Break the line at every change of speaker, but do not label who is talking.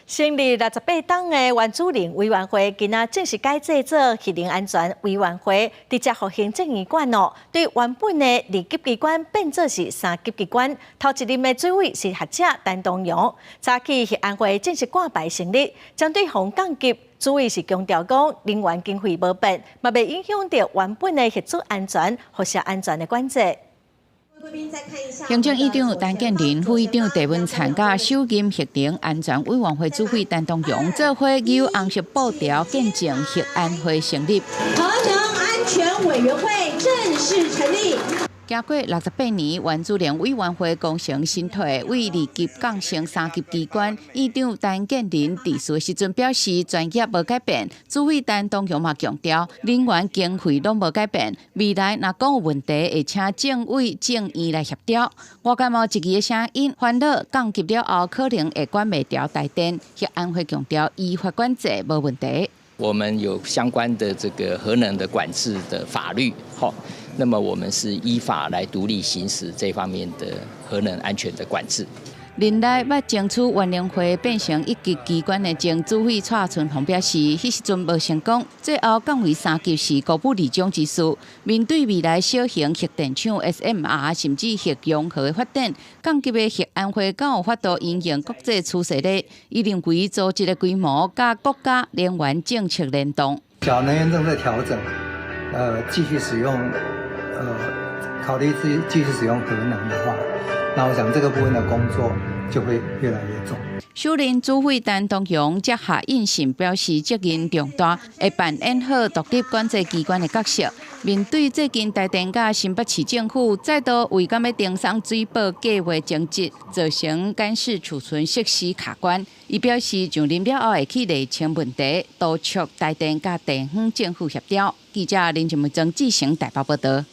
成立68党的原子能委员会，今仔正式改制做核能安全委员会，直接互行政院管哦。对原本的2级机关变做是3级机关。头一任的主委是学者陈东阳。早起核安会正式挂牌成立，针对防降级，主委是强调讲能源经费无变，嘛袂影响到原本的核子安全、辐射安全的管制。
行政院长陈建仁、副院长陈文灿甲首任核能安全委员会主委陈东阳做伙由红色布条见证核安会成立。
核能安全委员会正式成立。
经过68年，原子能委员会功成身退，为2级降成3级机关。院长陈建仁致辞时阵表示，专业无改变，主委陈东阳嘛强调，能源经费拢无改变。未来若讲有问题，会请政委、政院来协调。外界某质疑的声音，烦恼降级了后可能会管袂掉台电。核安会强调，依法管制无问题。
我们有相关的这个核能的管制的法律，那么我们是依法来独立行使这方面的核能安全的管制。
林内要争取原能会变成1级机关的前主委蔡春红表示，迄时阵无成功，最后降为3级是高不理想之事。面对未来小型核电厂 SMR 甚至核融合的发展，降级的核安会敢有法度应用国际趋势呢？伊认为组织的规模甲国家能源政策联动。
小能源正在调整，继续使用，考虑继续使用核能的话。 那我想这个部分的工作就会越来越重。
首任主委陈东阳接下应信表示责任重大，会扮演好独立管制机关的角色。面对最近台电甲新北市政府再度为敢要定送水保计划争执，造成干式储存设施卡关，伊表示上任了后会去厘清问题，督促台电甲地方政府协调。记者林俊文、曾志成台北报道。